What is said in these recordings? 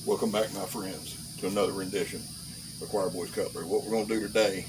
Welcome back, my friends, to another rendition of Choir Boys Cutlery. What we're going to do today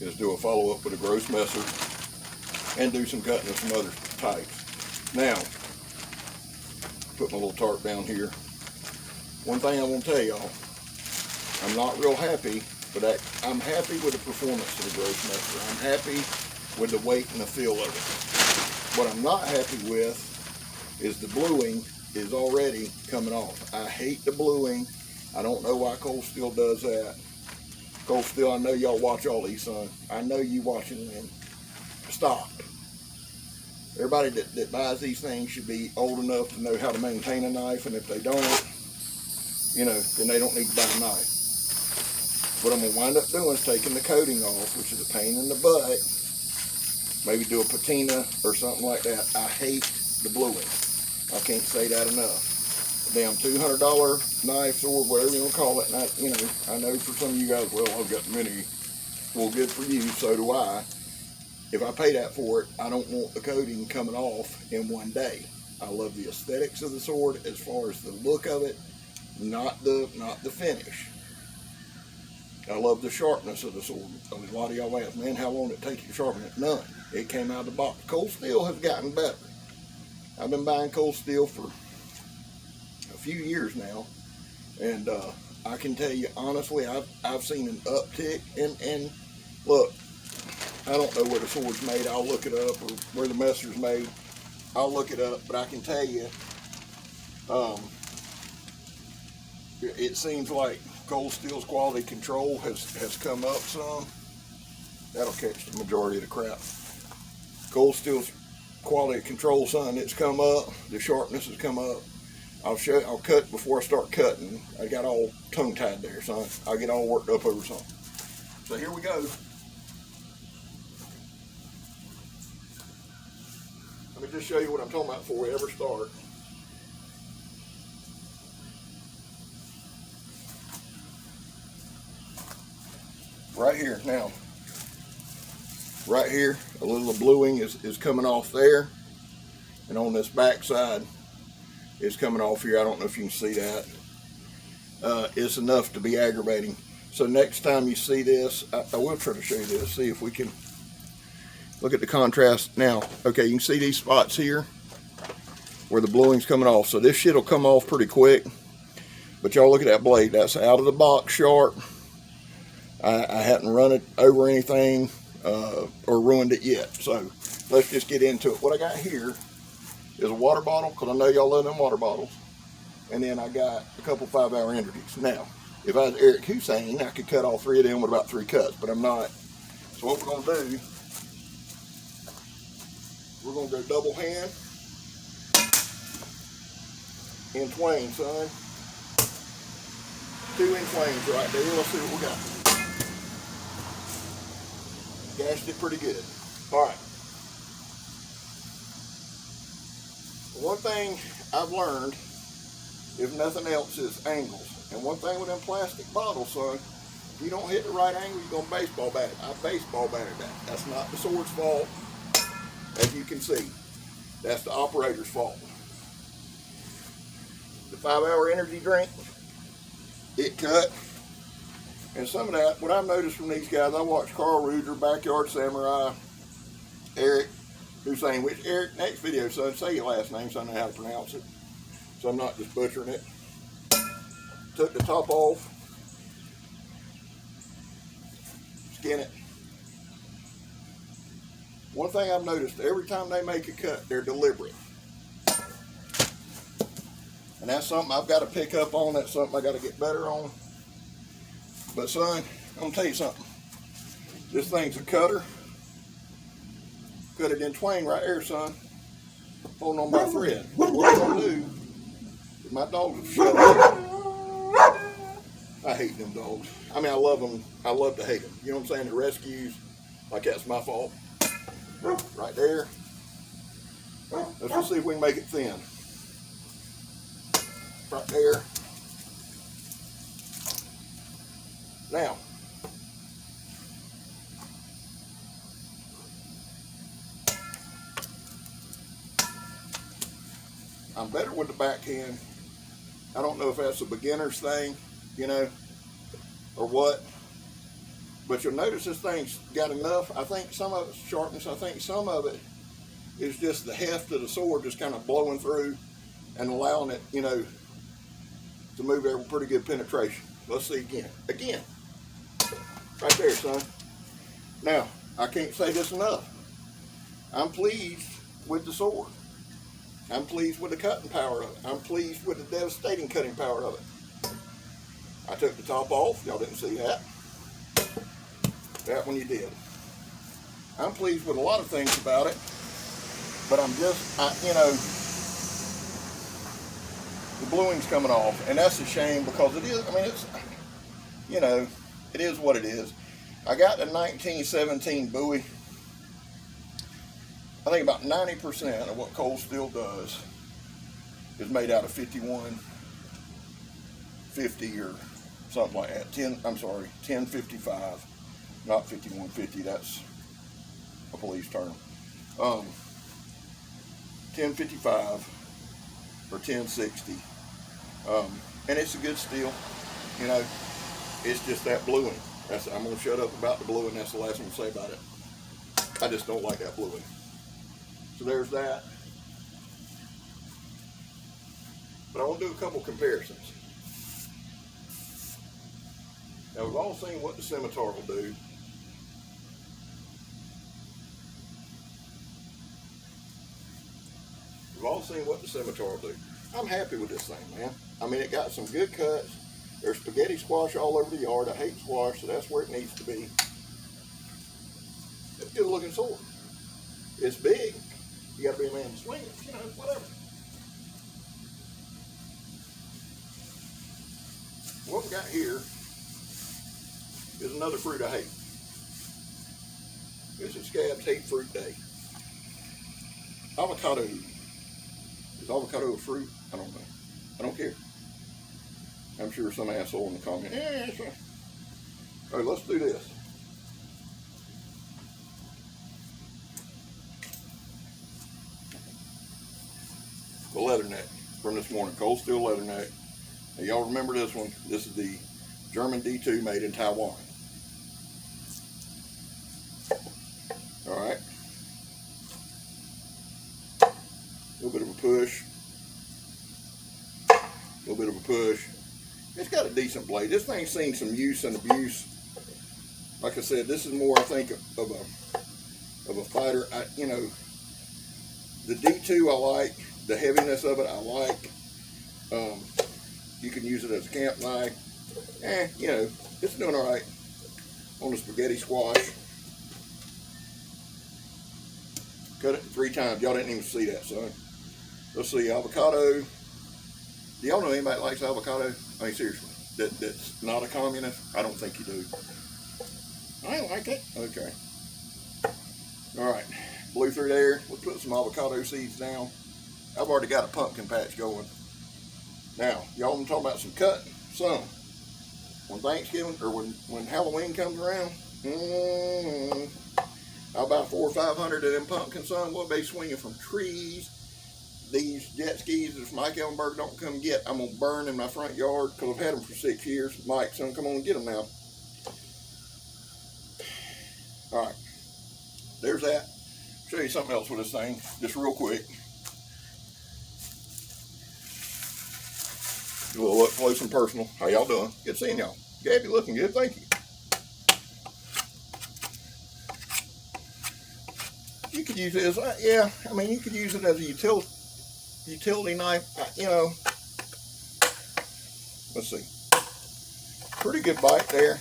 is do a follow-up with a gross messer and do some cutting of some other types. Now, put my little tarp down here. One thing I want to tell y'all, I'm not real happy, but I'm happy with the performance of the gross messer. I'm happy with the weight and the feel of it. What I'm not happy with is the bluing is already coming off. I hate the bluing. I don't know why Cold Steel does that. Cold Steel, I know y'all watch all these, son. I know you watching them. Stop. Everybody that buys these things should be old enough to know how to maintain a knife, and if they don't, then they don't need to buy a knife. What I'm gonna wind up doing is taking the coating off, which is a pain in the butt. Maybe do a patina or something like that. I hate the bluing. I can't say that enough. A damn $200 knife, sword, whatever you want to call it. And I know for some of you guys, well, I've got many. Well, good for you. So do I. If I pay that for it, I don't want the coating coming off in one day. I love the aesthetics of the sword as far as the look of it, not the finish. I love the sharpness of the sword. I mean, a lot of y'all ask, man, how long did it take you to sharpen it? None. It came out of the box. Cold Steel has gotten better. I've been buying Cold Steel for a few years now, and I can tell you honestly, I've seen an uptick. And look, I don't know where the sword's made. I'll look it up, or where the messer's made. I'll look it up, but I can tell you, it seems like Cold Steel's quality control has come up some. That'll catch the majority of the crap. Cold Steel's quality control, son, it's come up. The sharpness has come up. I'll cut before I start cutting. I got all tongue tied there, son. I'll get all worked up over something. So here we go. Let me just show you what I'm talking about before we ever start. Right here, now. Right here, a little of bluing is coming off there. And on this back side, it's coming off here. I don't know if you can see that. It's enough to be aggravating. So next time you see this, I will try to show you this. See if we can look at the contrast. Now, okay, you can see these spots here where the bluing's coming off. So this shit will come off pretty quick. But y'all look at that blade. That's out of the box sharp. I hadn't run it over anything or ruined it yet. So let's just get into it. What I got here is a water bottle, because I know y'all love them water bottles. And then I got a couple 5-hour energies. Now, if I was Eric Hussein, I could cut all three of them with about 3 cuts, but I'm not. So what we're going to do, we're going to go double hand in twain, son. 2 in twains right there. Let's see what we got. Gashed it pretty good. All right. One thing I've learned, if nothing else, is angles. And one thing with them plastic bottles, son, if you don't hit the right angle, you're going to baseball bat it. I baseball batted that. That's not the sword's fault, as you can see. That's the operator's fault. The 5-hour energy drink, it cut. And some of that, what I've noticed from these guys, I watched Carl Ruger, Backyard Samurai, Eric Hussein, which Eric, next video, son, say your last name so I know how to pronounce it. So I'm not just butchering it. Took the top off. Skin it. One thing I've noticed, every time they make a cut, they're deliberate. And that's something I've got to pick up on. That's something I got to get better on. But son, I'm going to tell you something. This thing's a cutter. Cut it in twain right there, son. Holding on by a thread. What we're going to do, is my dogs will shut up. I hate them dogs. I mean, I love them. I love to hate them. You know what I'm saying? The rescues, like that's my fault. Right there. Let's just see if we can make it thin. Right there. Now, I'm better with the backhand I don't know if that's a beginner's thing, you know, or what. But you'll notice this thing's got enough. I think some of it's sharpness. I think some of it is just the heft of the sword just kind of blowing through and allowing it, you know, to move there with pretty good penetration. Let's see again. Again. Right there, son. Now, I can't say this enough. I'm pleased with the sword. I'm pleased with the cutting power of it. I'm pleased with the devastating cutting power of it. I took the top off. Y'all didn't see that. That one you did. I'm pleased with a lot of things about it, but I'm just, you know, the bluing's coming off, and that's a shame because it is, I mean, it's, you know, it is what it is. I got the 1917 bowie. I think about 90% of what cold steel does is made out of 5150 or something like that. 1055. Not 5150, that's a police term. 1055 or 1060. And it's a good steel, you know. It's just that bluing. I'm going to shut up about the bluing. That's the last thing to say about it. I just don't like that bluing. So there's that. But I want to do a couple comparisons. Now we've all seen what the scimitar will do. We've all seen what the scimitar will do. I'm happy with this thing, man. I mean, it got some good cuts. There's spaghetti squash all over the yard. I hate squash, so that's where it needs to be. It's a good looking sword. It's big. You gotta be a man to swing it, you know, whatever. What we got here is another fruit I hate. This is Scab's Hate Fruit Day. Avocado. Is avocado a fruit? I don't know. I don't care. I'm sure some asshole in the comment. Yeah, sure. All right, let's do this. The leather neck from this morning, cold steel leather neck. Now, y'all remember this one? This is the German D2 made in Taiwan. All right. A little bit of a push. A little bit of a push. It's got a decent blade. This thing's seen some use and abuse. Like I said, this is more, I think, of a fighter. You know, the D2 I like. The heaviness of it I like. You can use it as a camp knife. You know, it's doing all right on the spaghetti squash. Cut it 3 times. Y'all didn't even see that, son. Let's see, avocado. Do y'all know anybody that likes avocado? I mean, seriously, that's not a communist? I don't think you do. I like it. Okay. All right, blew through there. We'll put some avocado seeds down. I've already got a pumpkin patch going. Now, y'all been talking about some cutting. Some. When Thanksgiving, or when Halloween comes around, I'll buy 400 or 500 of them pumpkins, son. We'll be swinging from trees. These jet skis, if Mike Ellenberg don't come get, I'm going to burn in my front yard because I've had them for 6 years. Mike, son, come on and get them now. All right. There's that. Show you something else with this thing, just real quick. A little up close and personal. How y'all doing? Good seeing y'all. Gabby, looking good. Thank you. You could use it as, yeah, I mean, you could use it as a utility knife, you know. Let's see. Pretty good bite there.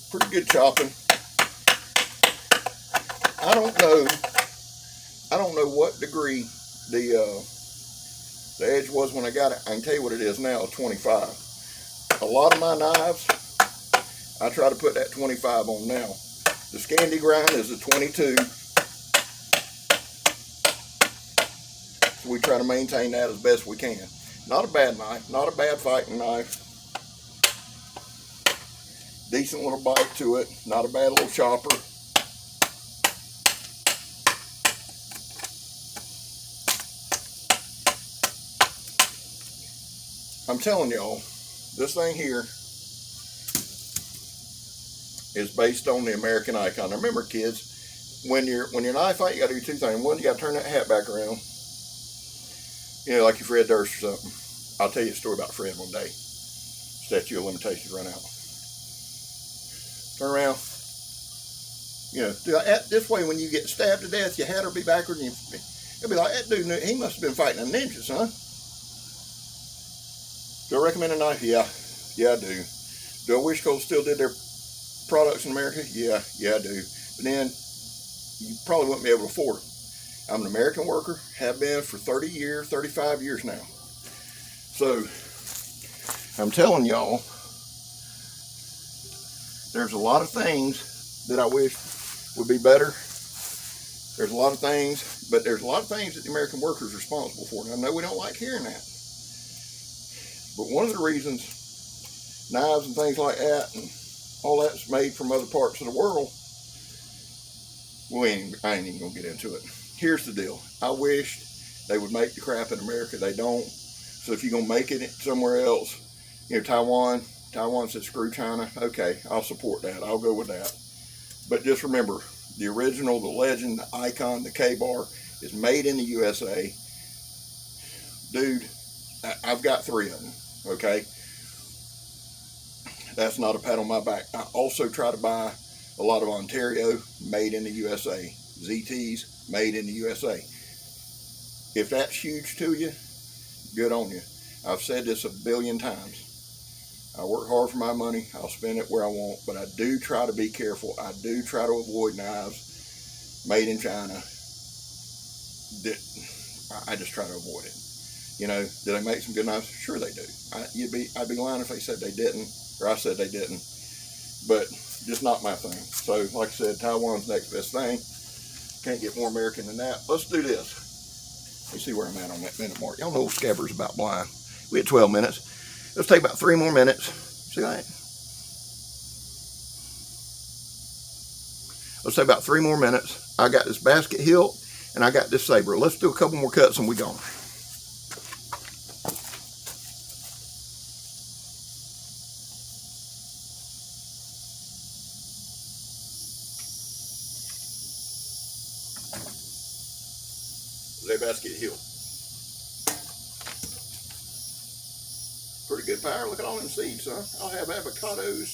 Pretty good chopping. I don't know what degree the edge was when I got it. I can tell you what it is now, 25. A lot of my knives, I try to put that 25 on now. The Scandi grind is a 22. So we try to maintain that as best we can. Not a bad knife, not a bad fighting knife. Decent little bite to it, not a bad little chopper. I'm telling y'all, this thing here is based on the American icon. Now remember, kids, when you're in a knife fight, you got to do two things. One, you got to turn that hat back around, you know, like you're Fred Durst or something. I'll tell you a story about Fred one day. Statute of limitations run out. Turn around. You know, this way when you get stabbed to death, your hat will be backward, and it'll be like, that dude, he must have been fighting a ninja, son. Do I recommend a knife? Yeah, I do. Do I wish Cole still did their products in America? Yeah, I do. But then, you probably wouldn't be able to afford them. I'm an American worker, have been for 30 years, 35 years now. So, I'm telling y'all, there's a lot of things that I wish would be better. There's a lot of things, but there's a lot of things that the American worker is responsible for. And I know we don't like hearing that. But one of the reasons knives and things like that and all that's made from other parts of the world, well, I ain't even going to get into it. Here's the deal. I wish they would make the crap in America. They don't. So if you're going to make it somewhere else, you know, Taiwan said screw China. Okay, I'll support that. I'll go with that. But just remember, the original, the legend, the icon, the K-bar is made in the USA. Dude, I've got 3 of them, okay? That's not a pat on my back. I also try to buy a lot of Ontario, made in the USA. ZTs, made in the USA. If that's huge to you, good on you. I've said this a billion times. I work hard for my money. I'll spend it where I want, but I do try to be careful. I do try to avoid knives made in China. I just try to avoid it. You know, do they make some good knives? Sure they do. I'd be lying if they said they didn't, or I said they didn't. But just not my thing. So, like I said, Taiwan's next best thing. Can't get more American than that. Let's do this. Let me see where I'm at on that minute mark. Y'all know Scabber's about blind. We had 12 minutes. Let's take about 3 more minutes. See that? Let's say about 3 more minutes. I got this basket hilt and I got this saber. Let's do a couple more cuts and we gone. Basket hilt. Pretty good power. Look at all them seeds, huh? I'll have avocados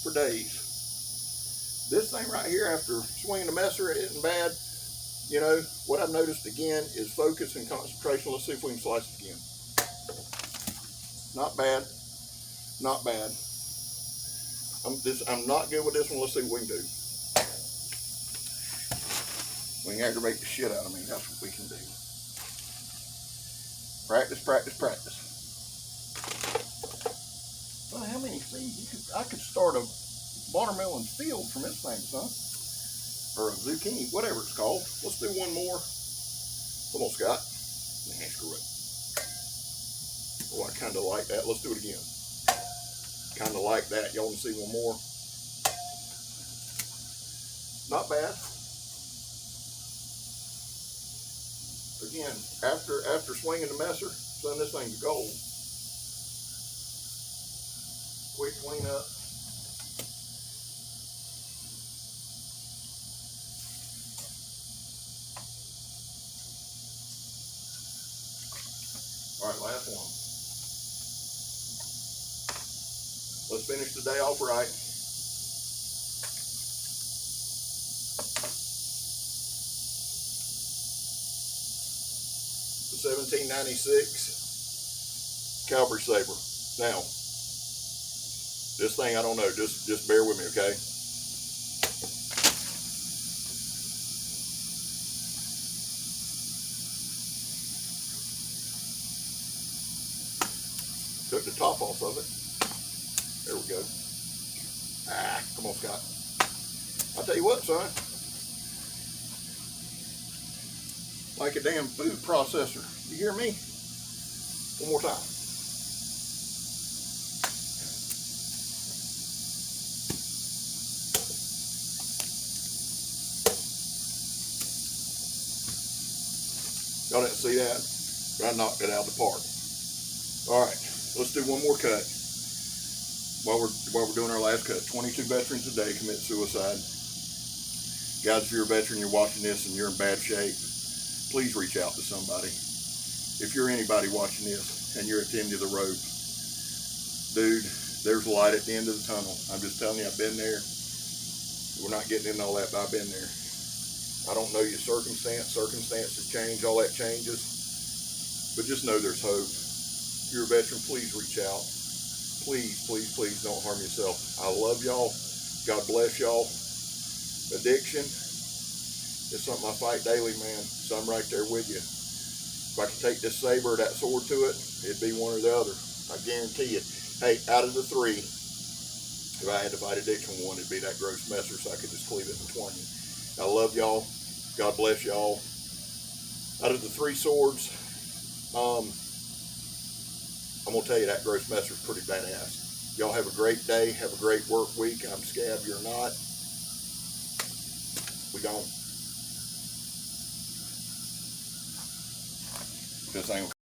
for days. This thing right here, after swinging the messer, it isn't bad. You know, what I've noticed again is focus and concentration. Let's see if we can slice it again. Not bad. Not bad. I'm not good with this one. Let's see what we can do. We can aggravate the shit out of me. That's what we can do. Practice, practice, practice. Well, how many seeds? I could start a watermelon field from this thing, son. Or a zucchini, whatever it's called. Let's do one more. Come on, Scott. Nah, screw it. Oh, I kind of like that. Let's do it again. Kind of like that. Y'all want to see one more? Not bad. Again, after swinging the messer, son, this thing's gold. Quick clean up. All right, last one. Let's finish the day off right. The 1796 Calvary saber. Now, this thing I don't know. Just bear with me, okay? Took the top off of it. There we go. Come on, Scott. I'll tell you what, son. Like a damn food processor. You hear me? One more time. Y'all didn't see that, but I knocked it out of the park. All right. Let's do one more cut while we're doing our last cut. 22 veterans a day commit suicide. Guys, if you're a veteran, you're watching this and you're in bad shape, please reach out to somebody. If you're anybody watching this and you're at the end of the rope, dude, there's light at the end of the tunnel. I'm just telling you, I've been there. We're not getting into all that, but I've been there. I don't know your circumstances change, all that changes, but just know there's hope. If you're a veteran, please reach out. Please, please, please don't harm yourself. I love y'all. God bless y'all. Addiction is something I fight daily, man, so I'm right there with you. If I could take this saber or that sword to it, it'd be one or the other. I guarantee you. Hey, out of the three, if I had to fight addiction one, it'd be that gross messer, so I could just cleave it in 20. I love y'all. God bless y'all. Out of the three swords, I'm going to tell you that gross messer is pretty badass. Y'all have a great day. Have a great work week. I'm Scab. You're not. We gone. This ain't